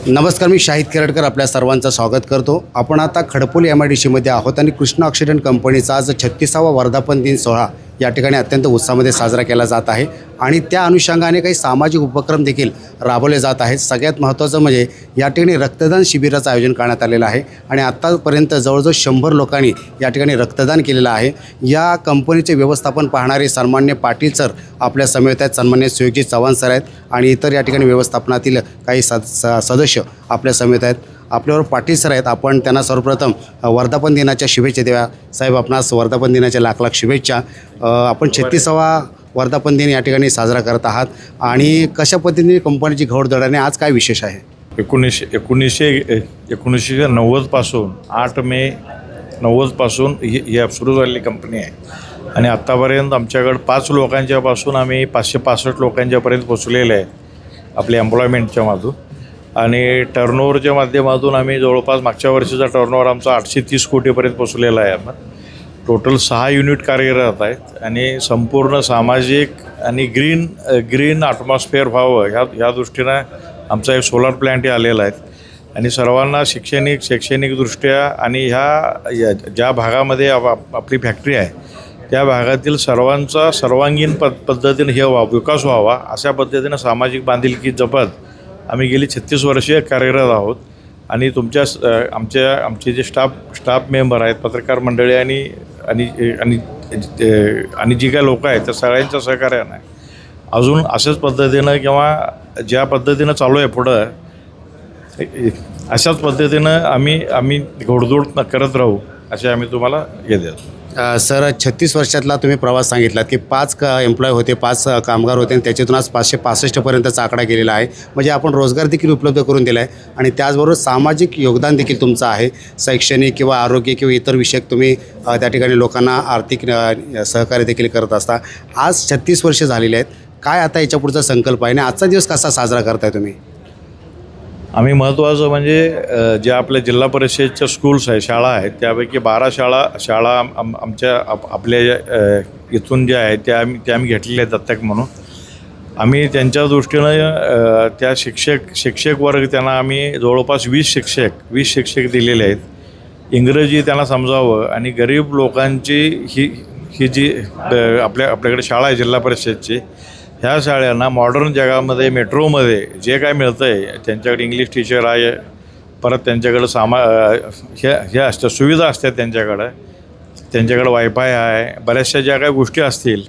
नमस्कार, मी शाहिद केरडकर आपल्या सर्वांचं स्वागत करतो। आपण आता खडपोली MIDCमध्ये आहोत आणि कृष्णा ऑक्सिडेंट कंपनीचा आज 36वा वर्धापन दिन सोहळा या ठिकाणी अत्यंत उत्साहामध्ये साजरा केला जात आहे आणि त्या अनुषंगाने काही सामाजिक उपक्रम देखील राबवले जात आहेत। सगळ्यात महत्त्वाचं म्हणजे या ठिकाणी रक्तदान शिबिराचं आयोजन करण्यात आलेलं आहे आणि आत्तापर्यंत जवळजवळ 100 लोकांनी या ठिकाणी रक्तदान केलेलं आहे। या कंपनीचे व्यवस्थापन पाहणारे सन्मान्य पाटील सर आपल्या समेत आहेत, सन्मान्य सुयोगजी चव्हाण सर आहेत आणि इतर या ठिकाणी व्यवस्थापनातील काही सदस्य आपल्या समेत आहेत। आपल्यावर पाटील सर आहेत, आपण त्यांना सर्वप्रथम वर्धापन दिनाच्या शुभेच्छा द्या। साहेब, आपणास वर्धापन दिनाच्या लाख लाख शुभेच्छा। आपण 36वा वर्धापन दिन या ठिकाणी साजरा करत आहात आणि कशा पद्धतीने कंपनीची घोडदौड आज काय विशेष आहे? 1990 पासून 8 मे 90 पासून ही सुरू झालेली कंपनी आहे आणि आत्तापर्यंत आमच्याकडे 5 लोकांच्यापासून आम्ही 565 लोकांच्यापर्यंत पोचलेले आहे आपल्या एम्प्लॉयमेंटच्या माध्यमातून आणि टर्नओव्हरच्या माध्यमातून आम्ही जवळपास मागच्या वर्षीचा टर्नओव्हर आमचा 830 कोटीपर्यंत पोचलेला आहे। आपण टोटल 6 युनिट कार्यरत आहेत आणि संपूर्ण सामाजिक आणि ग्रीन ॲटमॉस्फिअर व्हावं ह्या दृष्टीनं आमचा एक सोलार प्लॅन्टही आलेला आहे आणि सर्वांना शैक्षणिकदृष्ट्या आणि ह्या ज्या भागामध्ये आपली फॅक्टरी आहे त्या भागातील सर्वांचा सर्वांगीण पद्धतीने विकास व्हावा अशा पद्धतीनं सामाजिक बांधिलकी जपत आम्ही गेली 36 वर्षे कार्यरत आहोत आणि आमचे जे स्टाफ मेंबर आहेत, पत्रकार मंडळी आणि जी काही लोक आहेत त्या सगळ्यांच्या सहकार्यानं अजून अशाच पद्धतीनं किंवा ज्या पद्धतीनं चालू आहे पुढं अशाच पद्धतीनं आम्ही घोडदौड करत राहू असे आम्ही तुम्हाला हे देतो। सर, 36 वर्षातला तुम्ही प्रवास सांगितलात की 5 एम्प्लॉय होते, 5 कामगार होते आणि त्याच्यातून आज 565 पर्यंतचा आकडा गेलेला आहे। म्हणजे आपण रोजगार देखील उपलब्ध करून दिला आहे आणि त्याचबरोबर सामाजिक योगदान देखील तुमचं आहे। शैक्षणिक किंवा आरोग्य किंवा इतर विषयक तुम्ही त्या ठिकाणी लोकांना आर्थिक सहकार्य देखील करत असता। आज 36 वर्ष झालेली आहेत, काय आता याच्या पुढचा संकल्प आहे आणि आजचा दिवस कसा साजरा करताय तुम्ही? आम्ही महत्त्वाचं म्हणजे ज्या आपल्या जिल्हा परिषदेच्या स्कूल्स आहेत, शाळा आहेत, त्यापैकी 12 शाळा आपल्या इथून ज्या आहेत त्या आम्ही घेतलेल्या आहेत दत्तक म्हणून। आम्ही त्यांच्या दृष्टीनं त्या शिक्षक वर्ग त्यांना आम्ही जवळपास 20 शिक्षक दिलेले आहेत। इंग्रजी त्यांना समजावं आणि गरीब लोकांची ही जी आपल्याकडे शाळा आहे जिल्हा परिषदची, ह्या शाळांना मॉडर्न जगामध्ये मेट्रोमध्ये जे काय मिळतं आहे त्यांच्याकडे इंग्लिश टीचर आहे, परत त्यांच्याकडं ह्या असतात सुविधा असतात, त्यांच्याकडं वायफाय आहे, बऱ्याचशा ज्या काही गोष्टी असतील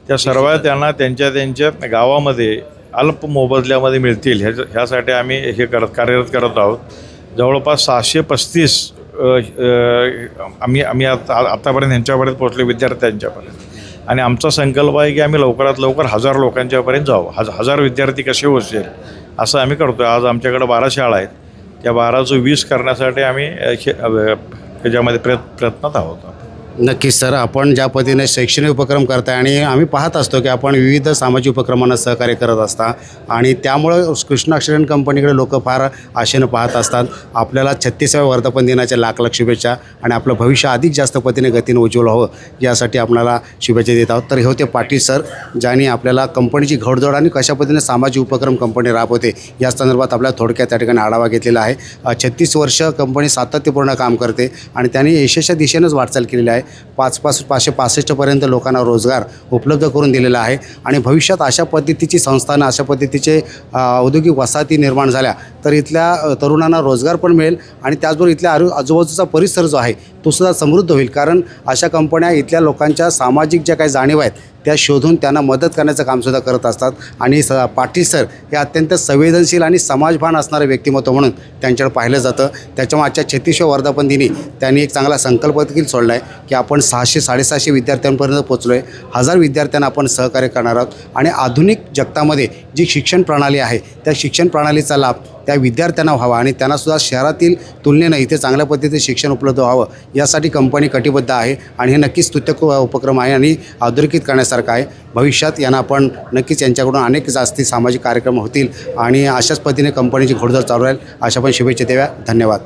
त्या सर्व त्यांना त्यांच्या गावामध्ये अल्प मोबदल्यामध्ये मिळतील ह्यासाठी आम्ही हे कार्यरत करत आहोत। जवळपास 635 आम्ही आतापर्यंत ह्यांच्यापर्यंत पोहोचले विद्यार्थ्यांच्यापर्यंत आणि आमचा संकल्प आहे की आम्ही लवकरात लवकर 1000 लोकांच्यापर्यंत जाऊ। 1000 विद्यार्थी कसे होतील असं आम्ही करतो आहे। आज आमच्याकडे 12 शाळा आहेत, त्या 12चं 20 करण्यासाठी आम्ही त्याच्यामध्ये प्रयत्नात आहोत। नक्कीच सर, आपण ज्या पद्धतीने शैक्षणिक उपक्रम करताय आणि आम्ही पाहत असतो की आपण विविध सामाजिक उपक्रमांना सहकार्य करत असता आणि त्यामुळं कृष्णा ऑक्सिडेंट कंपनीकडे लोक फार आशेनं पाहत असतात। आपल्याला 36व्या वर्धापन दिनाच्या लाख लाख शुभेच्छा आणि आपलं भविष्य अधिक जास्त पद्धतीने गतीनं उज्ज्वल व्हावं यासाठी आपल्याला शुभेच्छा देत आहोत। तर हे होते पाटील सर, ज्यांनी आपल्याला कंपनीची घोडदौड आणि कशा पद्धतीने सामाजिक उपक्रम कंपनी राबवते या संदर्भात आपल्याला थोडक्यात त्या ठिकाणी आढावा घेतलेला आहे। 36 वर्ष कंपनी सातत्यपूर्ण काम करते आणि त्यांनी यशाच्या दिशेनंच वाटचाल केलेली आहे। 565 पर्यंत लोकांना रोजगार उपलब्ध करून दिलेला आहे आणि भविष्यात अशा पद्धतीची संस्थानं, अशा पद्धतीचे औद्योगिक वसाहती निर्माण झाल्या तर इथल्या तरुणांना रोजगार पण मिळेल आणि त्याचबरोबर इथल्या आजूबाजूचा परिसर जो आहे तो सुद्धा समृद्ध होईल। कारण अशा कंपन्या इथल्या लोकांच्या सामाजिक ज्या काही जाणीव आहेत त्या शोधून त्यांना मदत करण्याचं कामसुद्धा करत असतात आणि पाटील सर हे अत्यंत संवेदनशील आणि समाजभान असणारे व्यक्तिमत्व म्हणून त्यांच्याकडे पाहिलं जातं। त्याच्यामुळे आजच्या 36व्या वर्धापन दिनी त्यांनी एक चांगला संकल्प देखील सोडला आहे की आपण 600-650 विद्यार्थ्यांपर्यंत पोचलो आहे। 1000 विद्यार्थ्यांना आपण सहकार्य करणार आहोत आणि आधुनिक जगतामध्ये जी शिक्षण प्रणाली आहे त्या शिक्षण प्रणालीचा लाभ त्या विद्यार्थ्यांना व्हावा आणि त्यांनासुद्धा शहरातील तुलनेनं इथे चांगल्या पद्धतीचे शिक्षण उपलब्ध व्हावं यासाठी कंपनी कटिबद्ध आहे आणि हे नक्कीच स्तुत्य उपक्रम आहे आणि अधोरेखित करण्यासारखं आहे। भविष्यात यांना आपण नक्कीच यांच्याकडून अनेक जास्ती सामाजिक कार्यक्रम होतील आणि अशाच पद्धतीने कंपनीची घोडदौड चालू राहील अशा पण शुभेच्छा द्याव्या। धन्यवाद।